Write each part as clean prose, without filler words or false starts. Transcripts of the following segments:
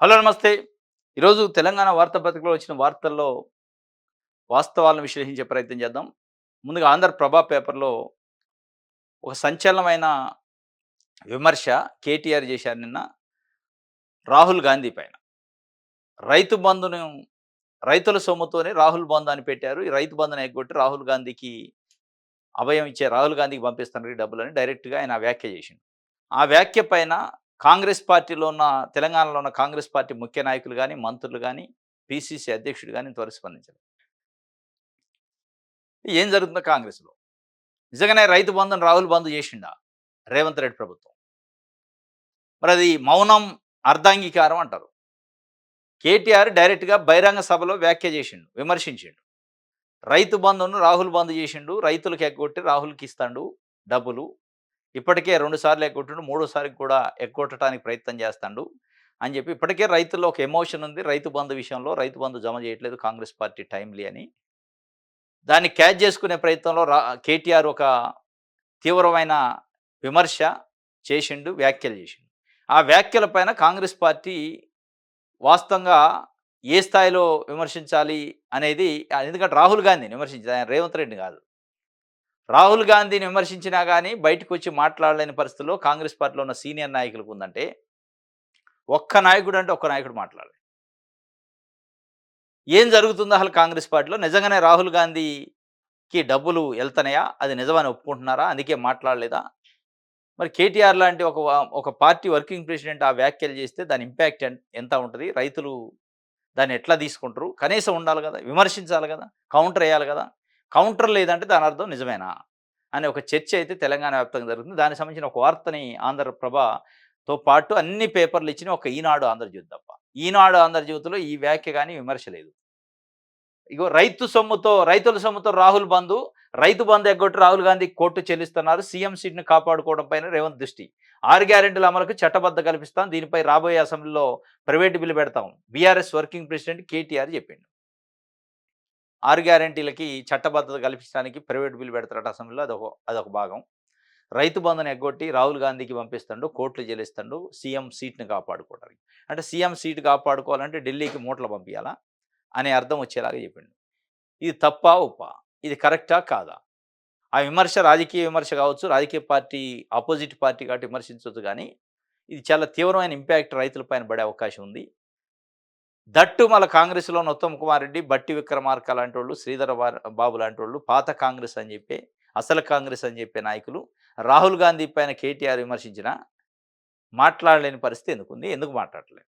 Hello నమస్తే. ఈరోజు తెలంగాణ వార్తాపత్రికలో వచ్చిన వార్తల్లో వాస్తవాలను విశ్లేషించే ప్రయత్నం చేద్దాం. ముందుగా 'ఆంధ్రప్రభ' పేపర్‌లో ఒక సంచలనమైన విమర్శ కేటీఆర్ చేశారు నిన్న రాహుల్ గాంధీ పైన. రైతు బంధును రైతుల సొమ్ముతోనే రాహుల్ బంధు అని పెట్టారు. ఈ రైతు బంధుని ఎగ్గొట్టి రాహుల్ గాంధీకి అభయం ఇచ్చే రాహుల్ గాంధీకి పంపిస్తున్నారు ఈ డబ్బులని డైరెక్ట్‌గా ఆయన వ్యాఖ్య చేసిండు. ఆ వ్యాఖ్య పైన కాంగ్రెస్ పార్టీలో ఉన్న తెలంగాణలో ఉన్న కాంగ్రెస్ పార్టీ ముఖ్య నాయకులు గాని, మంత్రులు గాని, పీసీసీ అధ్యక్షుడు గాని ఇంతవరకు స్పందించలేదు. ఏం జరుగుతుందో కాంగ్రెస్‌లో? నిజంగానే రైతు బంధుని రాహుల్ బంధు చేసిండా రేవంత్ రెడ్డి ప్రభుత్వం? మరది మౌనం అర్ధాంగీకారం అంటారు. కేటీఆర్ డైరెక్ట్‌గా బహిరంగ సభలో వ్యాఖ్య చేసిండు, విమర్శించిండు. రైతు బంధును రాహుల్ బంద్ చేసిండు. రైతులకు ఎగ్గొట్టి రాహుల్‌కి ఇస్తాండు డబ్బులు. ఇప్పటికే 2 సార్లు ఎగ్గొట్టిండు. మూడోసారికి కూడా ఎగ్గొట్టడానికి ప్రయత్నం చేస్తాండు అని చెప్పి ఇప్పటికే రైతుల్లో ఒక ఎమోషన్ ఉంది. రైతు బంధు విషయంలో రైతు బంధు జమ చేయట్లేదు కాంగ్రెస్ పార్టీ టైమ్‌లీ అని. దాన్ని క్యాచ్ చేసుకునే ప్రయత్నంలో కేటీఆర్ ఒక తీవ్రమైన విమర్శ చేసిండు, వ్యాఖ్యలు చేసిండు. ఆ వ్యాఖ్యల పైన కాంగ్రెస్ పార్టీ వాస్తవంగా ఏ స్థాయిలో విమర్శించాలి అనేది ఎందుకంటే రాహుల్ గాంధీని విమర్శించింది. ఆయన రేవంత్ రెడ్డిని కాదు. రాహుల్ గాంధీని విమర్శించినా గానీ బయటకొచ్చి మాట్లాడలేని పరిస్థితిలో కాంగ్రెస్ పార్టీలో ఉన్న సీనియర్ నాయకులకు ఉందంటే, ఒక్క నాయకుడు అంటే ఒక్క నాయకుడు మాట్లాడలే. ఏం జరుగుతుందో అసలు కాంగ్రెస్ పార్టీలో? నిజంగానే రాహుల్ గాంధీకి డబ్బులు ఎళ్తన్నాయా? అది నిజమని ఒప్పుకుంటున్నారా? అందుకే మాట్లాడలేదా? మరి కేటీఆర్ లాంటి ఒక పార్టీ వర్కింగ్ ప్రెసిడెంట్ ఆ వ్యాఖ్యలు చేస్తే దాని ఇంపాక్ట్ ఎంత ఉంటది? రైతులు దాన్ని ఎట్లా తీసుకుంటారు? కనీసం ఉండాలి గదా! విమర్శించాలి గదా! కౌంటర్ ఎయ్యాలి గదా! కౌంటర్ లేదంటే దాని అర్థం నిజమేనా? అనే ఒక చర్చ అయితే తెలంగాణ వ్యాప్తంగా జరుగుతుంది. దానికి సంబంధించిన ఒక వార్తని ఆంధ్రప్రభతో పాటు అన్ని పేపర్‌లు ఇచ్చినయి. ఒక ఈనాడు, ఆంధ్రజ్యోతి తప్ప. ఈనాడు, ఆంధ్రజ్యోతిలో ఈ వ్యాఖ్య గాని విమర్శ లేదు. ఇగో రైతుల సొమ్ముతో రాహుల్ బంధు, రైతు బంధు ఎగ్గొట్టి రాహుల్ గాంధీ కోర్టు చెల్లిస్తున్నారు. సీఎం సీట్‌ని కాపాడుకోవడం పైన రేవంత్ దృష్టి. 6 గ్యారంటీల అమలుకు చట్టబద్ధ కల్పిస్తాం. దీనిపై రాబోయే అసెంబ్లీలో ప్రైవేట్ బిల్ పెడతాం. బీఆర్ఎస్ వర్కింగ్ ప్రెసిడెంట్ కేటీఆర్ చెప్పిండు. 6 గ్యారంటీలకి చట్టబద్ధత కల్పించడానికి ప్రైవేట్ బిల్ పెడతారట అసెంబ్లీలో అదొక భాగం. రైతు బంధుని ఎగ్గొట్టి రాహుల్ గాంధీకి పంపిస్తుండు. కోర్టులు చెల్లిస్తుండు. సీఎం సీట్‌ని కాపాడుకోవడానికి. అంటే సీఎం సీట్ కాపాడుకోవాలంటే ఢిల్లీకి మూటలు పంపియాలా? అనే అర్థం వచ్చేలాగా చెప్పిండు. ఇది తప్పా? ఒప్పా? ఇది కరెక్టా? కాదా? ఆ విమర్శ రాజకీయ విమర్శ కావచ్చు. రాజకీయ పార్టీ అపోజిట్ పార్టీ కాబట్టి విమర్శించొచ్చు గానీ, ఇది చాలా తీవ్రమైన ఇంపాక్ట్ రైతుల పైన పడే అవకాశం ఉంది. దట్టు మళ్ళా కాంగ్రెస్‌లోని ఉత్తమ్ కుమార్ రెడ్డి, బట్టి విక్రమార్క లాంటోళ్ళు, శ్రీధర బాబు లాంటోళ్ళు పాత కాంగ్రెస్ అని చెప్పే, అసలు కాంగ్రెస్ అని చెప్పే నాయకులు రాహుల్ గాంధీ పైన కేటీఆర్ విమర్శించినా మాట్లాడలేని పరిస్థితి ఎందుకుంది? ఎందుకు మాట్లాడట్లేదు?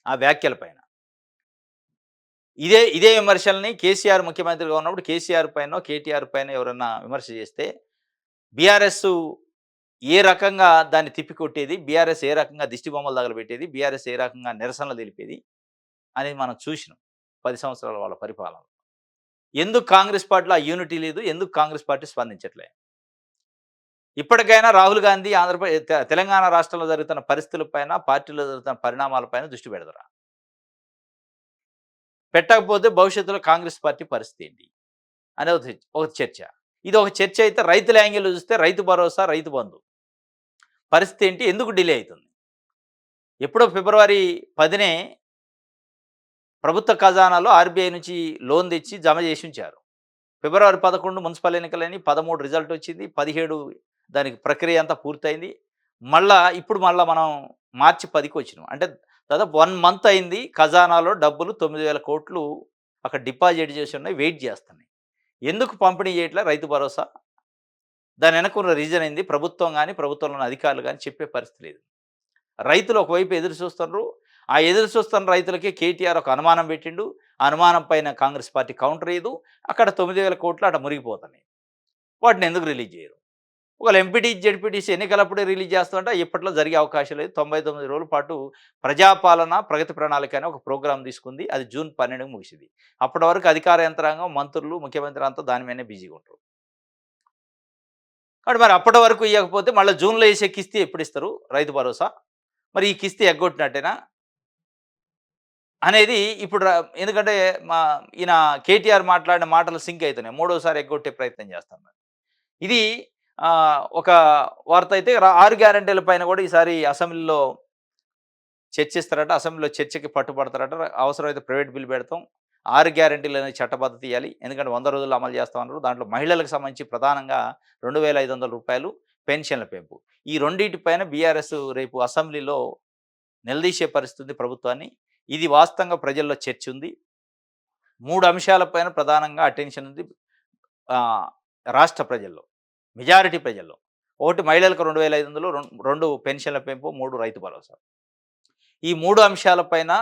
ఆ వ్యాఖ్యల పైన. ఇదే విమర్శల్ని కేసీఆర్ ముఖ్యమంత్రిగా ఉన్నప్పుడు కేసీఆర్ పైనో, కేటీఆర్ పైనో ఎవరన్నా విమర్శ చేస్తే బీఆర్ఎస్ ఏ రకంగా దాన్ని తిప్పికొట్టేది, బీఆర్ఎస్ ఏ రకంగా దిష్టిబొమ్మలు తగలబెట్టేది, బీఆర్ఎస్ ఏ రకంగా నిరసనలు తెలిపేది అనేది మనం చూసినాం 10 సంవత్సరాల వాళ్ళ పరిపాలన. ఎందుకు కాంగ్రెస్ పార్టీలో ఆ యూనిటీ లేదు? ఎందుకు కాంగ్రెస్ పార్టీ స్పందించట్లే? ఇప్పటికైనా రాహుల్ గాంధీ తెలంగాణ రాష్ట్రంలో జరుగుతున్న పరిస్థితుల పైన, పార్టీలో జరుగుతున్న పరిణామాల పైన దృష్టి పెడతారా? పెట్టకపోతే భవిష్యత్తులో కాంగ్రెస్ పార్టీ పరిస్థితి ఏంటి? అనేది ఒక చర్చ. ఇది ఒక చర్చ అయితే రైతుల యాంగిల్‌లో చూస్తే రైతు భరోసా, రైతు బంధు పరిస్థితి ఏంటి? ఎందుకు డిలే అయితుంది? ఎప్పుడో ఫిబ్రవరి 10నే ప్రభుత్వ ఖజానాలో ఆర్‌బీఐ నుంచి లోన్ తెచ్చి జమ చేసి ఉంచారు. ఫిబ్రవరి 11 మున్సిపల్ ఎన్నికలని, 13 రిజల్ట్ వచ్చింది. 17 దానికి ప్రక్రియ అంతా పూర్తయింది. ఇప్పుడు మనం మార్చి 10కి వచ్చినాం. అంటే దాదాపు 1 మంత్ అయింది. ఖజానాలో డబ్బులు 9,000 కోట్లు అక్కడ డిపాజిట్ చేసి ఉన్నాయి. వెయిట్ చేస్తున్నాయి. ఎందుకు పంపిణీ చేయట్లే రైతు భరోసా? దాని వెనక ఉన్న రీజన్ ఏంది? ప్రభుత్వం గాని, ప్రభుత్వంలో ఉన్న అధికారులు గాని చెప్పే పరిస్థితి లేదు. రైతులు ఒకవైపు ఎదురు చూస్తున్నారు. ఆ ఎదురు చూస్తున్న రైతులకి కేటీఆర్ ఒక అనుమానం పెట్టిండు. ఆ అనుమానం పైన కాంగ్రెస్ పార్టీ కౌంటర్ ఇయ్యదు. అక్కడ 9,000 కోట్లు అక్కడ మురిగిపోతున్నాయి. వాటిని ఎందుకు రిలీజ్ చేయరు? ఒకవేళ ఎంపీటీ, జెడ్పీటీసీ ఎన్నికలప్పుడే రిలీజ్ చేస్తామంటే ఇప్పట్లో జరిగే అవకాశం లేదు. 99 రోజుల పాటు ప్రజాపాలన, ప్రగతి ప్రణాళిక అని ఒక ప్రోగ్రామ్ తీసుకుంది. అది జూన్ 12కి ముగిసింది. అప్పటి వరకు అధికార యంత్రాంగం, మంత్రులు, ముఖ్యమంత్రి అంతా దాని మీదనే బిజీగా ఉంటారు. కాబట్టి మరి అప్పటి వరకు ఇయ్యకపోతే మళ్ళీ జూన్‌లో ఏసే కిస్తీ ఎప్పుడిస్తారు రైతు భరోసా? మరి ఈ కిస్తీ ఎగ్గొట్టినట్టేనా? అనేది ఇప్పుడు ఎందుకంటే మా ఈయన కేటీఆర్ మాట్లాడిన మాటలు సింక్ అయితున్నాయి. మూడోసారి ఎగ్గొట్టే ప్రయత్నం చేస్తున్నారు. ఇది ఒక వార్త అయితే 6 గ్యారంటీల పైన కూడా ఈసారి అసెంబ్లీలో చర్చిస్తారట. అసెంబ్లీలో చర్చకి పట్టుబడతారట. అవసరమైతే ప్రైవేట్ బిల్ పెడతాం. 6 గ్యారంటీలని చట్టబద్ధత ఇయ్యాలి. ఎందుకంటే 100 రోజుల్లో అమలు చేస్తామన్నారు. దాంట్లో మహిళలకు సంబంధించి ప్రధానంగా రూ. 2,500 పెన్షన్ల పెంపు. ఈ రెండిటి పైన బీఆర్ఎస్ రేపు అసెంబ్లీలో నిలదీసే పరిస్థితి ఉంది ప్రభుత్వాన్ని. ఇది వాస్తవంగా ప్రజల్లో చర్చ ఉంది. 3 అంశాల పైన ప్రధానంగా అటెన్షన్ ఉంది. ఆహ్, రాష్ట్ర ప్రజల్లో, మెజారిటీ ప్రజల్లో. ఒకటి మహిళలకు 2,500, 2 పెన్షన్ల పెంపు, 3 రైతు భరోసా. ఈ 3 అంశాలపైన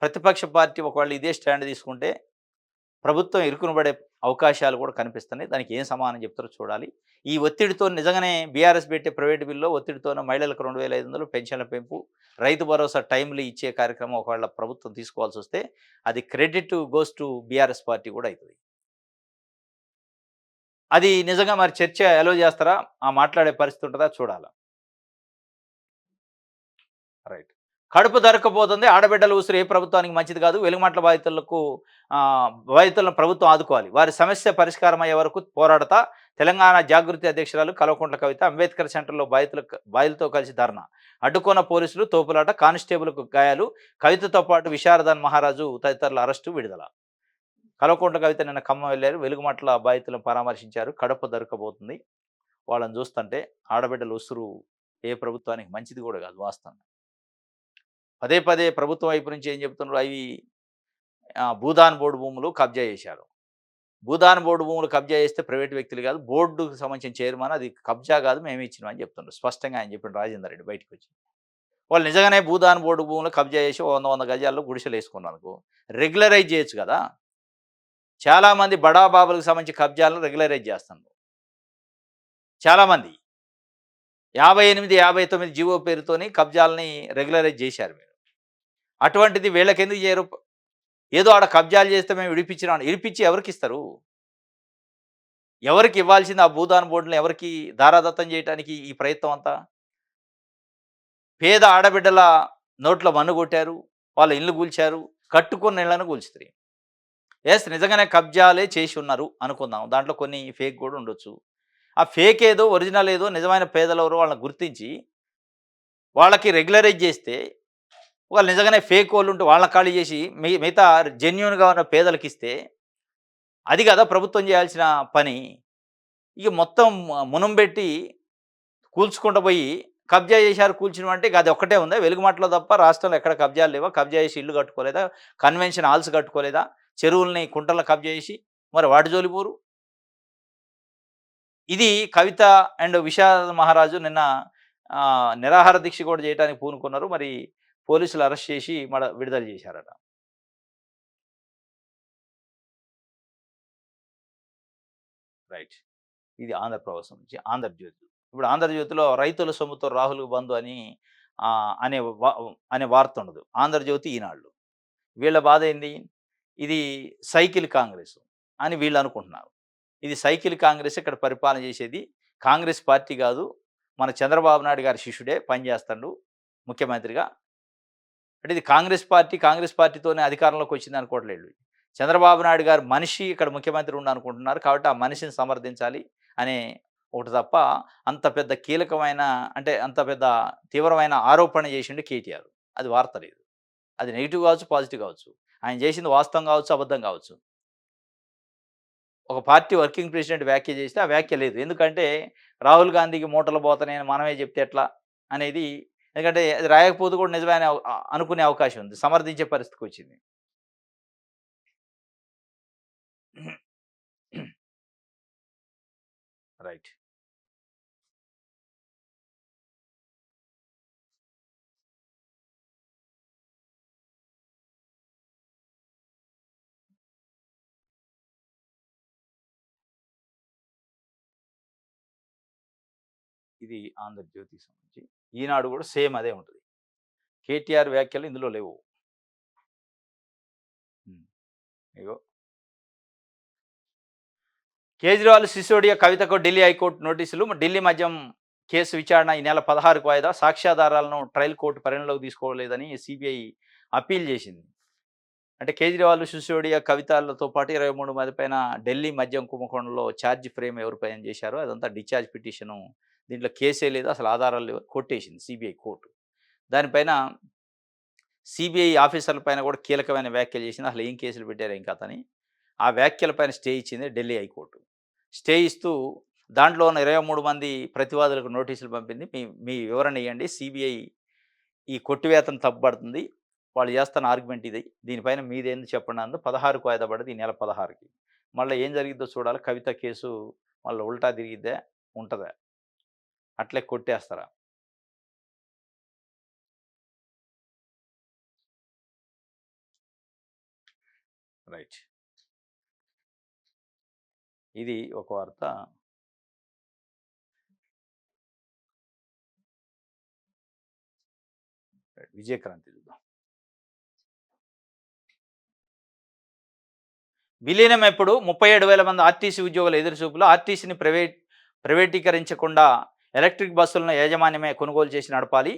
ప్రతిపక్ష పార్టీ ఒకవేళ ఇదే స్టాండ్ తీసుకుంటే ప్రభుత్వం ఇరుకున పడే అవకాశాలు కూడా కనిపిస్తున్నాయి. దానికి ఏం సమాధానం చెప్తారో చూడాలి. ఈ ఒత్తిడితో నిజంగానే బీఆర్ఎస్ పెట్టే ప్రైవేట్ బిల్లులో ఒత్తిడితోనే మహిళలకు 2,500 పెన్షన్ల పెంపు, రైతు భరోసా టైమ్‌లీ ఇచ్చే కార్యక్రమం ఒకవేళ ప్రభుత్వం తీసుకోవాల్సొస్తే అది credit goes to BRS party కూడా అయితది. అది నిజంగా మరి చర్చ అలో చేస్తారా? మాట్లాడే పరిస్థితి ఉంటదా చూడాల. రైట్. కడుపు దరక్కపోతుంది. ఆడబిడ్డల ఉసురు ఏ ప్రభుత్వానికి మంచిది కాదు. వెలుగుమట్ల బాధితులను ప్రభుత్వం ఆదుకోవాలి. వారి సమస్య పరిష్కారం అయ్యే వరకు పోరాడతా. తెలంగాణ జాగృతి అధ్యక్షురాలు కల్వకుంట్ల కవిత అంబేద్కర్ సెంటర్‌లో బాధితులతో కలిసి ధర్నా. అడ్డుకున్న పోలీసులు తోపులాట, కానిస్టేబుల్‌కు గాయాలు. కవితతో పాటు విశారదన్ మహారాజు తదితరుల అరెస్టు, విడుదల. కల్వకుంట్ల కవిత నిన్న ఖమ్మం వెళ్లారు. వెలుగుమట్ల బాధితులను పరామర్శించారు. కడుపు దొరకబోతుంది. వాళ్ళని చూస్తుంటే ఆడబిడ్డల ఉసురు ఏ ప్రభుత్వానికి మంచిది కూడా కాదు వాస్తవం. పదే పదే ప్రభుత్వం వైపు నుంచి ఏం చెప్తున్నారు? అవి భూదాన్ బోర్డు భూములు కబ్జా చేశారు. భూదాన్ బోర్డు భూములు కబ్జా చేస్తే ప్రైవేట్ వ్యక్తులు కాదు, బోర్డుకు సంబంధించిన చైర్మన్, అది కబ్జా కాదు, మేమే ఇచ్చినామని చెప్తున్నారు. స్పష్టంగా ఆయన చెప్పిండు రాజేందర్ రెడ్డి బయటకు వచ్చి. వాళ్ళు నిజంగానే భూదాన్ బోర్డు భూములు కబ్జా చేసి 100 గజాల్లో గుడిసెలు వేసుకున్నారనుకో రెగ్యులరైజ్ చేయొచ్చు కదా! చాలామంది బడా బాబులకు సంబంధించి కబ్జాలను రెగ్యులరైజ్ చేస్తున్నారు. చాలామంది 58, 59 జీవో పేరుతోని కబ్జాలని రెగ్యులరైజ్ చేశారు మీరు. అటువంటిది వీళ్ళకెందుకు చేయరు? ఏదో ఆడ కబ్జాలు చేస్తే మేము విడిపించినాం. విడిపించి ఎవరికిస్తారు? ఎవరికి ఇవ్వాల్సింది ఆ భూదాన్ బోర్డులను ఎవరికి ధారాదత్తం చేయడానికి ఈ ప్రయత్నం అంతా? పేద ఆడబిడ్డల నోట్లో మన్ను కొట్టారు. వాళ్ళ ఇల్లు కూల్చారు. కట్టుకున్న ఇళ్లను కూల్చితిరి. యెస్, నిజంగానే కబ్జాలే చేసి ఉన్నారు అనుకుందాం. దాంట్లో కొన్ని ఫేక్ కూడా ఉండొచ్చు. ఆ ఫేక్ ఏదో, ఒరిజినల్ ఏదో, నిజమైన పేదలెవరో వాళ్ళని గుర్తించి వాళ్ళకి రెగ్యులరైజ్ చేస్తే, వాళ్ళు నిజంగానే ఫేక్ వోళ్ళుంటే వాళ్ళని ఖాళీ చేసి మిగతా జెన్యూన్‌గా ఉన్న పేదలకిస్తే అది కదా ప్రభుత్వం చేయాల్సిన పని. ఇక మొత్తం మునంబెట్టి కూల్చుకుంటూ పోయి కబ్జా చేశారు, కూల్చినవి అంటే అది ఒక్కటే ఉందా? వెలుగుమట్టలో తప్ప రాష్ట్రంలో ఎక్కడ కబ్జాలు లేవా? కబ్జా చేసి ఇల్లు కట్టుకోలేదా? Convention halls కట్టుకోలేదా? చెరువుల్ని, కుంటలను కబ్జా చేసి మరి వాటి జోలి పోరు. ఇది కవిత అండ్ విశారద మహారాజు నిన్న నిరాహార దీక్ష కూడా చేయడానికి పూనుకున్నారు. మరి పోలీసులు అరెస్ట్ చేసి విడుదల చేశారట. రైట్. ఇది ఆంధ్రప్రభ నుంచి. ఆంధ్రజ్యోతి. ఇప్పుడు ఆంధ్రజ్యోతిలో రైతుల సొమ్ముతో రాహుల్ బంధు అని ఆహ్, అనే వ అనే వార్త ఉండదు. ఆంధ్రజ్యోతి, ఈనాడు. వీళ్ళ బాధ ఏంది? ఇది సైకిల్ కాంగ్రెస్ అని వీళ్ళు అనుకుంటున్నారు. ఇది సైకిల్ కాంగ్రెస్ ఇక్కడ పరిపాలన చేసేది. కాంగ్రెస్ పార్టీ కాదు. మన చంద్రబాబు నాయుడు గారి శిష్యుడే పనిచేస్తాడు ముఖ్యమంత్రిగా. అంటే ఇది కాంగ్రెస్ పార్టీతోనే అధికారంలోకి వచ్చింది అనుకోవట్లేదు. చంద్రబాబు నాయుడు గారు మనిషి ఇక్కడ ముఖ్యమంత్రి ఉండాలనుకుంటున్నారు. కాబట్టి ఆ మనిషిని సమర్థించాలి అనే ఒకటి తప్ప, అంత పెద్ద కీలకమైన, అంటే అంత పెద్ద తీవ్రమైన ఆరోపణ చేసిండు కేటీఆర్. అది వార్త లేదు. అది నెగెటివ్ కావచ్చు, పాజిటివ్ కావచ్చు. ఆయన చేసింది వాస్తవం కావచ్చు, అబద్ధం కావచ్చు. ఒక పార్టీ వర్కింగ్ ప్రెసిడెంట్ వ్యాఖ్య చేస్తే ఆ వ్యాఖ్య లేదు. ఎందుకంటే రాహుల్ గాంధీకి మూటలు పోతున్నాయని మనమే చెప్తే ఎట్లా అనేది, ఎందుకంటే అది రాయకపోతే కూడా నిజమే అని అనుకునే అవకాశం ఉంది. సమర్థించే పరిస్థితికొచ్చింది. రైట్. ఇది 'ఆంధ్రజ్యోతికి' సంబంధించి. ఈనాడు కూడా సేమ్ అదే ఉంటది. కేటీఆర్ వ్యాఖ్యలు ఇందులో లేవు. హ్మ్. ఇగో కేజ్రీవాల్, సిసోడియా, కవితకు ఢిల్లీ హైకోర్టు నోటీసులు. ఢిల్లీ మద్యం కేసు విచారణ ఈ నెల 16కు వాయిదా. సాక్ష్యాధారాలను ట్రయల్ కోర్టు పరిగణలోకి తీసుకోలేదని సీబీఐ అప్పీల్ చేసింది. అంటే కేజ్రీవాల్, సిసోడియా, కవితలతో పాటు 23 మంది పైన ఢిల్లీ మద్యం కుంభకోణంలో ఛార్జ్ ఫ్రేమ్ ఎవరిపైన చేశారో అదంతా డిశ్చార్జ్ పిటిషను. దీంట్లో కేసే లేదు, అసలు ఆధారాలు లేవు, కొట్టేసింది సీబీఐ కోర్టు. దానిపైన సిబిఐ ఆఫీసర్ల పైన కూడా కీలకమైన వ్యాఖ్యలు చేసింది. అసలు ఏం కేసులు పెట్టారు ఏం కథ అని. ఆ వ్యాఖ్యల పైన స్టే ఇచ్చింది ఢిల్లీ హైకోర్టు. స్టే ఇస్తూ దాంట్లో ఉన్న 23 మంది ప్రతివాదులకు నోటీసులు పంపింది. మీ మీ వివరణ ఇయ్యండి. సిబిఐ ఈ కొట్టివేతను తప్పుపడుతుంది. వాళ్ళు చేస్తున్న ఆర్గ్యుమెంట్ ఇది. దీనిపైన మీదేంది చెప్పండి అందు 16కు వాయిదా పడ్డది. ఈ నెల 16కి. మళ్ళా ఏం జరిగిద్దో చూడాలి. కవిత కేసు మళ్ళా ఉల్టా తిరిగిద్దా? ఉంటదా? అట్లే కొట్టేస్తారా? రైట్. ఇది ఒక వార్త. విజయక్రాంతి చూద్దాం. విలీనం ఎప్పుడు 37,000 మంది ఆర్టీసీ ఉద్యోగుల ఎదురుచూపులు. ఆర్టీసీని ప్రైవేటీకరించకుండా ఎలక్ట్రిక్ బస్సులను యాజమాన్యమే కొనుగోలు చేసి నడపాలి.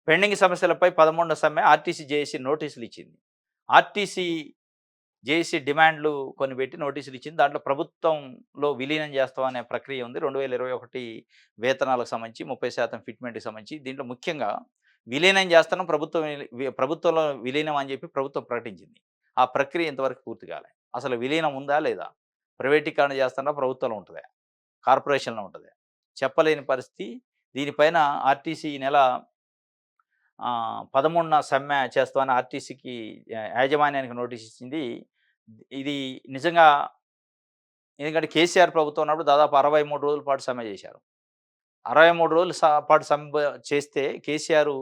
పెండింగ్ సమస్యలపై 13వ సమ్మె ఆర్టీసీ జేఏసీ నోటీసులు ఇచ్చింది. ఆర్టీసీ జేఏసీ డిమాండ్లు కొన్ని పెట్టి నోటీసులు ఇచ్చింది. దాంట్లో ప్రభుత్వంలో విలీనం చేస్తామనే ప్రక్రియ ఉంది. 2021 వేతనాలకు సంబంధించి 30% ఫిట్మెంట్‌కి సంబంధించి దీంట్లో ముఖ్యంగా విలీనం చేస్తున్నాం ప్రభుత్వంలో విలీనం అని చెప్పి ప్రభుత్వం ప్రకటించింది. ఆ ప్రక్రియ ఇంతవరకు పూర్తి కాలే. అసలు విలీనం ఉందా లేదా? ప్రైవేటీకరణ చేస్తున్నా ప్రభుత్వంలో ఉంటదా? కార్పొరేషన్‌లో ఉంటదా? చెప్పలేని పరిస్థితి. దీనిపైన ఆర్టీసీ ఈ నెల 13న సమ్మె చేస్తామని ఆర్టీసీకి యాజమాన్యానికి నోటీస్ ఇచ్చింది. ఇది నిజంగా ఎందుకంటే కేసీఆర్ ప్రభుత్వం ఉన్నప్పుడు దాదాపు 63 రోజుల పాటు సమ్మె చేశారు. 63 రోజులు పాటు సమ్మె చేస్తే కేసీఆర్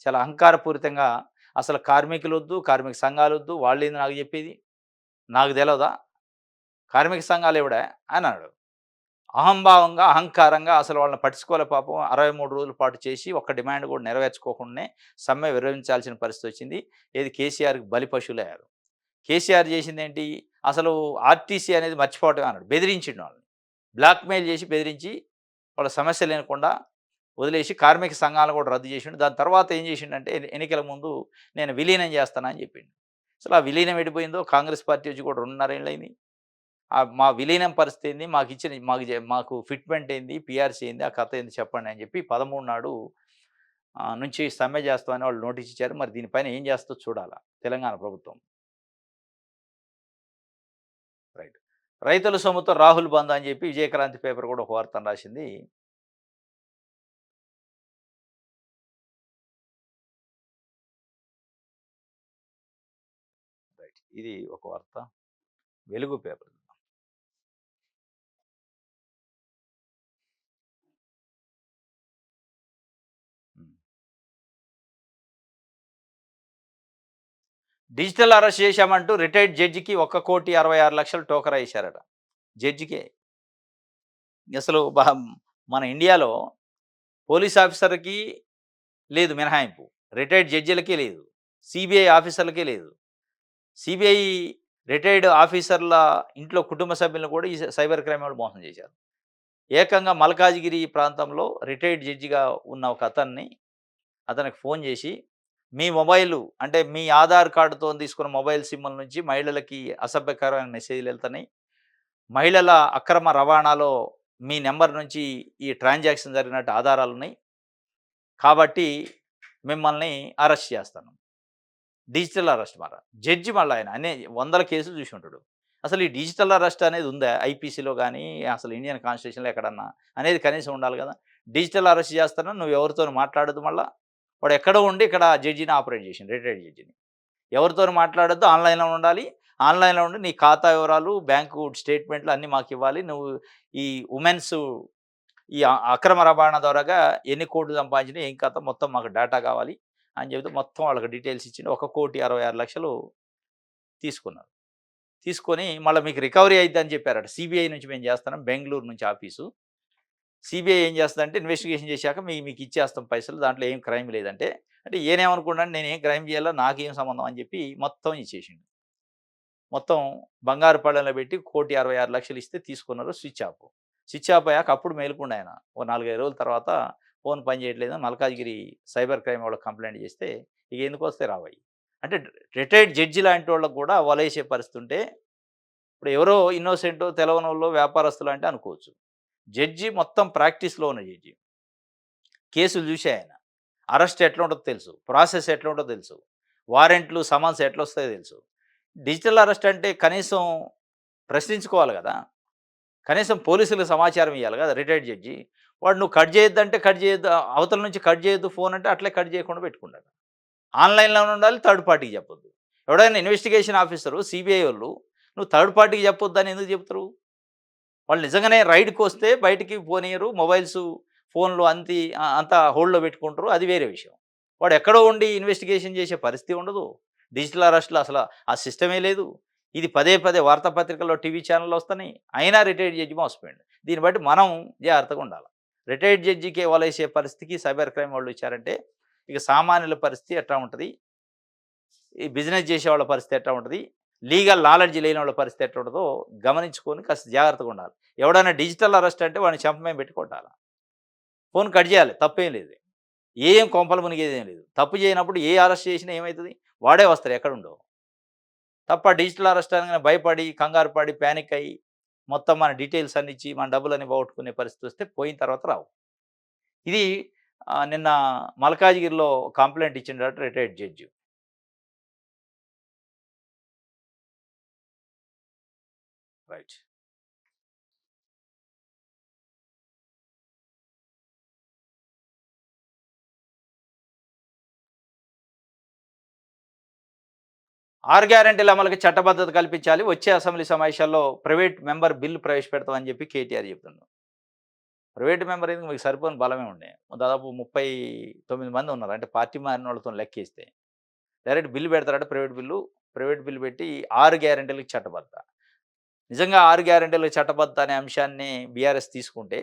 చాలా అహంకారపూరితంగా అసలు కార్మికులొద్దు, కార్మిక సంఘాలొద్దు, వాళ్ళేంది నాకు చెప్పేది? నాకు తెలవదా? కార్మిక సంఘాలెవడా? అని అన్నాడు. అహంభావంగా, అహంకారంగా అసలు వాళ్ళని పట్టించుకోలే పాపం. 63 రోజుల పాటు చేసి ఒక్క డిమాండ్ కూడా నెరవేర్చుకోకుండానే సమ్మె విరమించాల్సిన పరిస్థితి వచ్చింది. ఏది కేసీఆర్‌కి బలి పశువులయ్యారు. కేసీఆర్ చేసిందేంటి? అసలు ఆర్టీసీ అనేది మర్చిపోవటమే అన్నాడు. బెదిరించిండు వాళ్ళని. బ్లాక్‌మెయిల్ చేసి బెదిరించి వాళ్ళ సమస్య లేకుండా వదిలేసి కార్మిక సంఘాలను కూడా రద్దు చేసిండు. దాని తర్వాత ఏం చేసిండంటే ఎన్నికల ముందు నేను విలీనం చేస్తాను అని చెప్పిండు. అసలు ఆ విలీనం ఎడిపోయిందో కాంగ్రెస్ పార్టీ వచ్చి కూడా 2.5 ఏళ్లయింది. మా విలీనం పరిస్థితి ఏంది? మాకు ఫిట్‌మెంట్ ఏంది? పీఆర్సీ ఏంది? ఆ కథ ఏంది చెప్పండి అని చెప్పి 13 నాడు నుంచి సమ్మె చేస్తామని వాళ్ళు నోటీస్ ఇచ్చారు. మరి దీనిపైన ఏం చేస్తదో చూడాలా తెలంగాణ ప్రభుత్వం. రైట్. రైతుల సొమ్ముతో రాహుల్ బంద్ అని చెప్పి విజయక్రాంతి పేపర్ కూడా ఒక వార్తను రాసింది. రైట్. ఇది ఒక వార్త. వెలుగు పేపర్. హ్మ్. డిజిటల్ అరెస్ట్ చేశామంటూ రిటైర్డ్ జడ్జికి 1,66,00,000 టోకరా ఏశారట. జడ్జికే. అసలు మన ఇండియాలో పోలీస్ ఆఫీసర్‌కి లేదు మినహాయింపు. రిటైర్డ్ జడ్జిలకే లేదు. సీబీఐ ఆఫీసర్లకే లేదు. సీబీఐ రిటైర్డ్ ఆఫీసర్ల ఇంట్లో కుటుంబ సభ్యులను కూడా ఈ సైబర్ క్రైమ్ వాళ్ళు మోసం చేశారు. ఏకంగా మల్కాజిగిరి ప్రాంతంలో రిటైర్డ్ జడ్జిగా ఉన్న ఒక అతనికి ఫోన్ చేసి, మీ మొబైలు అంటే మీ ఆధార్ కార్డ్‌తోని తీసుకున్న మొబైల్ సిమ్‌ల నుంచి మహిళలకి అసభ్యకరమైన మెసేజ్‌లెళ్తున్నాయి. మహిళల అక్రమ రవాణాలో మీ నంబర్ నుంచి ఈ ట్రాన్సాక్షన్ జరిగినట్టు ఆధారాలున్నాయి. కాబట్టి మిమ్మల్ని అరెస్ట్ చేస్తాను. డిజిటల్ అరెస్ట్ జడ్జి మళ్ళా ఆయన వందల కేసులు చూసి ఉంటాడు. అసలు ఈ డిజిటల్ అరెస్ట్ అనేది ఉందా? ఐపీసీలో గానీ, అసలు ఇండియన్ కాన్స్టిట్యూషన్‌లో ఎక్కడన్నా అనేది కనీసం ఉండాలి గదా! డిజిటల్ అరెస్ట్ చేస్తాను నువ్వు ఎవరితోని మాట్లాడొద్దు మళ్ళా. వాడు ఎక్కడో ఉండి ఇక్కడ జడ్జిని ఆపరేట్ చేసిండు రిటైర్డ్ జడ్జిని. ఎవరితోని మాట్లాడొద్దు ఆన్‌లైన్‌లో ఉండాలి. ఆన్‌లైన్‌లో ఉండి నీ ఖాతా వివరాలు, బ్యాంకు స్టేట్‌మెంట్‌లు అన్నీ మాకివ్వాలి. నువ్వు ఈ వుమెన్స్ ఈ అక్రమ రవాణా ద్వారాగా ఎన్ని కోట్లు సంపాదించినయి, ఏం కథ మొత్తం మాకు డేటా కావాలి అని చెబితే మొత్తం వాళ్ళకి డీటెయిల్స్ ఇచ్చిండు. 1,66,00,000 తీసుకున్నారు. తీసుకొని మళ్ళా మీకు రికవరీ అయిద్దని చెప్పారట. సీబీఐ నుంచి మేము చేస్తున్నాం బెంగుళూరు నుంచి ఆఫీసు. సీబీఐ ఏం చేస్తదంటే ఇన్వెస్టిగేషన్ చేశాక మీకు ఇచ్చేస్తాం పైసలు. దాంట్లో ఏం క్రైమ్ లేదంటే, అంటే ఈయనేమనుకున్నాడు నేనేం క్రైమ్ చేయాలా నాకేం సంబంధం అని చెప్పి మొత్తం ఇచ్చేసిండు. మొత్తం బంగారు పళ్ళెంలో పెట్టి 1,66,00,000 ఇస్తే తీసుకున్నారు. Switch off. స్విచ్ ఆఫ్ అయ్యాక అప్పుడు మేలుకుండాయన. ఓ 4, 5 రోజుల తర్వాత ఫోన్ పని చేయట్లేదని మల్కాజ్గిరి సైబర్ క్రైమ్ వాళ్ళకి కంప్లెయింట్ చేస్తే, ఇక ఎందుకొస్తాయి రావయి. అంటే రిటైర్డ్ జడ్జి లాంటోళ్ళకి కూడా వలేసే పరిస్థితి ఉంటే, ఇప్పుడు ఎవరో ఇన్నోసెంటో, తెలవనోళ్ళో, వ్యాపారస్తులో అంటే అనుకోవచ్చు. జడ్జి మొత్తం ప్రాక్టీస్‌లో ఉన్న జడ్జి. కేసులు చూసే ఆయన. అరెస్ట్ ఎట్లా ఉంటదో తెలుసు. ప్రాసెస్ ఎట్లా ఉంటదో తెలుసు. వారెంట్లు, సమన్స్ ఎట్లొస్తాయో తెలుసు. డిజిటల్ అరెస్ట్ అంటే కనీసం ప్రశ్నించుకోవాలి గదా! కనీసం పోలీసులకు సమాచారం ఇయ్యాలి గదా! Retired judge. వాడు నువ్వు కట్ చేయొద్దంటే కట్ చేయొద్దు. అవతల నుంచి కట్ చేయొద్దు ఫోన్ అంటే అట్లే కట్ చేయకుండా పెట్టుకుంటాడు. ఆన్‌లైన్‌లోనే ఉండాలి. థర్డ్ పార్టీకి చెప్పొద్దు. ఎవడైనా ఇన్వెస్టిగేషన్ ఆఫీసరు, సీబీఐ వోళ్ళు నువ్వు థర్డ్ పార్టీకి చెప్పొద్దని ఎందుకు చెప్తారు? వాళ్ళు నిజంగానే రైడ్‌కొస్తే బయటికి పోనీయరు. మొబైల్సు, ఫోన్‌లు అంతా హోల్డ్‌లో పెట్టుకుంటారు. అది వేరే విషయం. వాడు ఎక్కడో ఉండి ఇన్వెస్టిగేషన్ చేసే పరిస్థితి ఉండదు. డిజిటల్ అరెస్ట్‌లో అసల ఆ సిస్టమే లేదు. ఇది పదే పదే వార్తాపత్రికల్లో, టీవీ ఛానెల్‌లో వస్తున్నాయి. అయినా రిటైర్డ్ జడ్జి మోసపోయిండు. దీన్ని బట్టి మనం జాగ్రత్తగా ఉండాలి. రిటైర్డ్ జడ్జికే వలేసే పరిస్థితికి సైబర్ క్రైమ్ వాళ్ళు వచ్చారంటే, ఇక సామాన్యుల పరిస్థితి ఎట్లా ఉంటది? ఈ బిజినెస్ చేసేవాళ్ళ పరిస్థితి ఎట్లా ఉంటది? లీగల్ నాలెడ్జ్ లేనోళ్ళ పరిస్థితి ఎట్లా ఉంటదో గమనించుకొని కాస్త జాగ్రత్తగా ఉండాలి. ఎవడైనా డిజిటల్ అరెస్ట్ అంటే వాడిని చెంప మీద పెట్టి కొట్టాల. ఫోన్ కట్ చేయాలి. తప్పేం లేదు. ఏం కొంపలు మునిగేదేం లేదు. తప్పు చేయనప్పుడు ఏ అరెస్ట్ చేసినా ఏమైతది? వాడే వస్తాడు ఎక్కడుండో. తప్ప డిజిటల్ అరెస్ట్ అనగానే భయపడి, కంగారు పడి, పానిక్ అయ్యి, మొత్తం మన డీటెయిల్స్ అన్ని ఇచ్చి, మన డబ్బులన్నీ పోగొట్టుకునే పరిస్థితి వస్తే పోయిన తర్వాత రావు. ఇది నిన్న మల్కాజిగిరిలో కంప్లెయింట్ ఇచ్చిండట రిటైర్డ్ జడ్జి. రైట్. ఆరు గ్యారంటీల అమలుకి చట్టబద్ధత కల్పించాలి. వచ్చే అసెంబ్లీ సమావేశాల్లో ప్రైవేట్ మెంబర్ బిల్ ప్రవేశపెడతామని చెప్పి కేటీఆర్ చెప్తుండు. ప్రైవేట్ మెంబర్ ఎందుకు మీకు సరిపోని బలమే ఉండే. దాదాపు 39 మంది ఉన్నారు. అంటే పార్టీ మారినోళ్ళతోని లెక్కేస్తే. డైరెక్ట్ బిల్ పెడతారట ప్రైవేట్ బిల్లు. ప్రైవేట్ బిల్ పెట్టి 6 గ్యారంటీలకి చట్టబద్ధత. నిజంగా 6 గ్యారంటీలకు చట్టబద్ధత అనే అంశాన్ని బీఆర్ఎస్ తీసుకుంటే,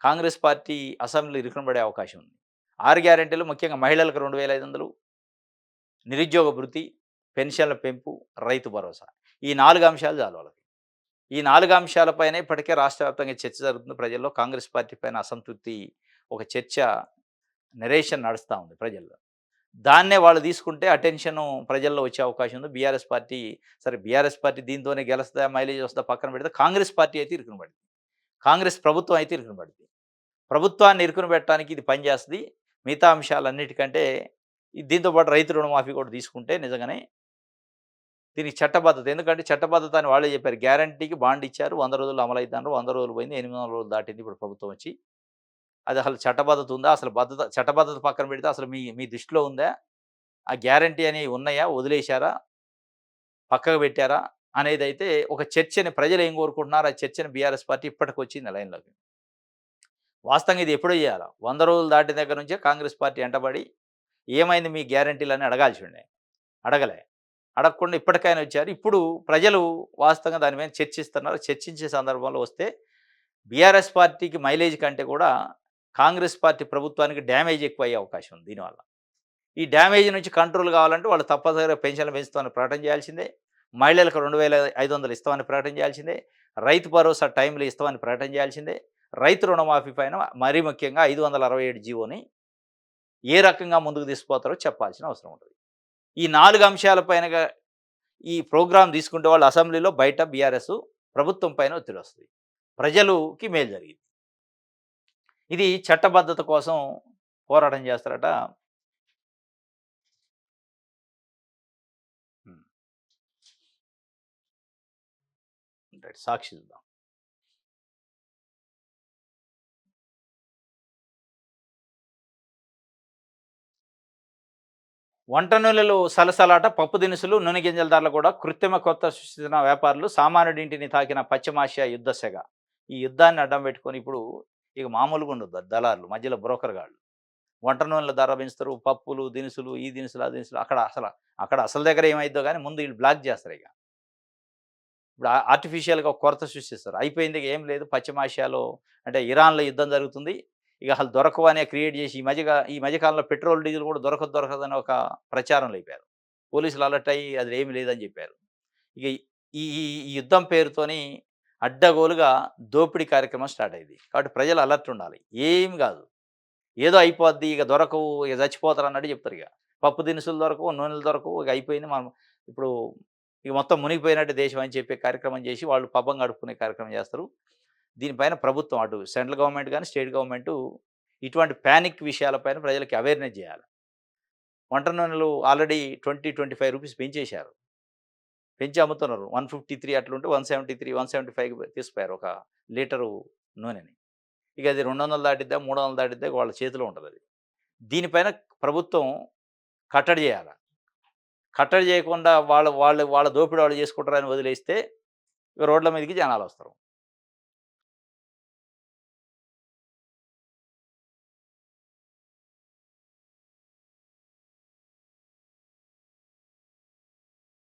కాంగ్రెస్ పార్టీ అసెంబ్లీలో ఇరుకునబడే అవకాశం ఉంది. 6 గ్యారంటీలు ముఖ్యంగా మహిళలకు 2500, నిరుద్యోగ భృతి, పెన్షన్ల పెంపు, రైతు భరోసా. ఈ 4 అంశాలు చాలు వాళ్ళకి. ఈ 4 అంశాలపైనే ఇప్పటికే రాష్ట్ర వ్యాప్తంగా చర్చ జరుగుతుంది ప్రజల్లో. కాంగ్రెస్ పార్టీ పైన అసంతృప్తి, ఒక చర్చ, నరేషన్ నడుస్తా ఉంది ప్రజల్లో. దాన్నే వాళ్ళు తీసుకుంటే అటెన్షను ప్రజల్లో వచ్చే అవకాశం ఉంది. బీఆర్ఎస్ పార్టీ, సరే బీఆర్ఎస్ పార్టీ దీంతోనే గెలుస్తదా, మైలేజ్ వస్తదా పక్కన పెడితే కాంగ్రెస్ పార్టీ అయితే ఇరుకున పడింది. కాంగ్రెస్ ప్రభుత్వం అయితే ఇరుకున పడింది. ప్రభుత్వాన్ని ఇరుకున పెట్టడానికి ఇది పనిచేస్తది. మిగతా అంశాలన్నిటికంటే దీంతో పాటు రైతు రుణమాఫీ కూడా తీసుకుంటే నిజంగానే దీనికి చట్టబద్ధత. ఎందుకంటే చట్టబద్ధత అని వాళ్ళే చెప్పారు. గ్యారంటీకి బాండ్ ఇచ్చారు. 100 రోజుల్లో అమలైద్దన్నారు. 100 రోజులు పోయింది. 800 రోజులు దాటింది ఇప్పుడు ప్రభుత్వం వచ్చి. అది అసలు చట్టబద్ధత ఉందా? అసలు చట్టబద్ధత పక్కన పెడితే అసలు మీ మీ దృష్టిలో ఉందా? ఆ గ్యారంటీ అనేవి ఉన్నాయా? వదిలేశారా? పక్కకు పెట్టారా? అనేదైతే ఒక చర్చని ప్రజలు ఏం కోరుకుంటున్నారు? ఆ చర్చని బీఆర్ఎస్ పార్టీ ఇప్పటికొచ్చింది లైన్‌లోకి. వాస్తవంగా ఇది ఎప్పుడో చేయాల. 100 రోజులు దాటిన దగ్గర నుంచే కాంగ్రెస్ పార్టీ ఎంటబడి ఏమైంది మీ గ్యారంటీలని అడగాల్సి ఉండే. అడగలే. అడగకుండా ఇప్పటికైనా వచ్చారు. ఇప్పుడు ప్రజలు వాస్తవంగా దాని మీద చర్చిస్తున్నారు. చర్చించే సందర్భంలో వస్తే బీఆర్ఎస్ పార్టీకి మైలేజ్ కంటే కూడా కాంగ్రెస్ పార్టీ ప్రభుత్వానికి డ్యామేజ్ ఎక్కువయ్యే అవకాశం ఉంది దీనివల్ల. ఈ డ్యామేజ్ నుంచి కంట్రోల్ కావాలంటే వాళ్ళు తప్పనిసరిగా పెన్షన్లు పెంచుతామని ప్రకటన చేయాల్సిందే. మహిళలకు 2500 ఇస్తామని ప్రకటన చేయాల్సిందే. రైతు భరోసా టైంలో ఇస్తామని ప్రకటన చేయాల్సిందే. రైతు రుణమాఫీ పైన మరీ ముఖ్యంగా 567 జీవోని ఏ రకంగా ముందుకు తీసుకుపోతారో చెప్పాల్సిన అవసరం ఉంటది. ఈ 4 అంశాల పైనగా ఈ ప్రోగ్రామ్ తీసుకుంటే వాళ్ళు అసెంబ్లీలో, బయట బీఆర్ఎస్ ప్రభుత్వం పైన ఒత్తిడొస్తది. ప్రజలుకి మేలు జరిగిద్ది. ఇది చట్టబద్ధత కోసం పోరాటం చేస్తారట. హ్మ్. రైట్. సాక్షి చూద్దాం. వంట నూనెలు సలసలాట, పప్పు దినుసులు, నూనె గింజల ధరలు కూడా కృత్రిమ కొత్త సృష్టిస్తున్న వ్యాపారులు, సామాన్యుడింటిని తాకిన పశ్చిమాసియా యుద్ధ సెగ. ఈ యుద్ధాన్ని అడ్డం పెట్టుకొని ఇప్పుడు ఇక మామూలుగా ఉండదు దళారులు, మధ్యలో బ్రోకర్ గాళ్ళు. వంట నూనెల ధర పెంచుతారు. పప్పులు, దినుసులు, ఈ దినుసులు, ఆ దినుసులు అక్కడ అసలు దగ్గర ఏమైద్దో గానీ ముందు ఈళ్ళు బ్లాక్ చేస్తారిక. ఇప్పుడు ఆర్టిఫిషియల్‌గా ఒక కొరత సృష్టిస్తారు. అయిపోయింది ఇక ఏం లేదు పశ్చిమాసియాలో, అంటే ఇరాన్‌లో యుద్ధం జరుగుతుంది. ఇక అసలు దొరకవనే క్రియేట్ చేసి ఈ మధ్య కాలంలో పెట్రోల్, డీజిల్ కూడా దొరకదని ఒక ప్రచారంలో అయిపోయారు. పోలీసులు అలర్ట్ అయ్యి అది ఏమి లేదని చెప్పారు. ఇక ఈ ఈ ఈ యుద్ధం పేరుతోని అడ్డగోలుగా దోపిడీ కార్యక్రమం స్టార్ట్ అయింది. కాబట్టి ప్రజలు అలర్ట్ ఉండాలి. ఏమి కాదు. ఏదో అయిపోద్ది, ఇక దొరకవు, ఇక చచ్చిపోతారు అన్నట్టు చెప్తారిక. పప్పు దినుసులు దొరకవు, నూనెలు దొరకవు, ఇక అయిపోయింది. మనం ఇప్పుడు ఇక మొత్తం మునిగిపోయినట్టే దేశం అని చెప్పే కార్యక్రమం చేసి వాళ్ళు పబ్బం గడుపుకునే కార్యక్రమం చేస్తారు. దీనిపైన ప్రభుత్వం అటు సెంట్రల్ గవర్నమెంట్ గాని, స్టేట్ గవర్నమెంటు ఇటువంటి పానిక్ విషయాలపైన ప్రజలకి అవేర్‌నెస్ చేయాలి. వంట నూనెలు ఆల్రెడీ 20, 25 రూపీస్ పెంచేశారు. పెంచి అమ్ముతున్నారు. 153 అట్లుంటే 173, 175కి తీసుకుపోయారు ఒక లీటరు నూనెని. ఇక అది 200 దాటిద్దా, 300 దాటిద్దా వాళ్ళ చేతిలో ఉంటదది. దీనిపైన ప్రభుత్వం కట్టడి చేయాల. కట్టడి చేయకుండా వాళ్ళ దోపిడీ వాళ్ళు చేసుకుంటారని వదిలేస్తే ఇక రోడ్ల మీదకి జనాలొస్తారు.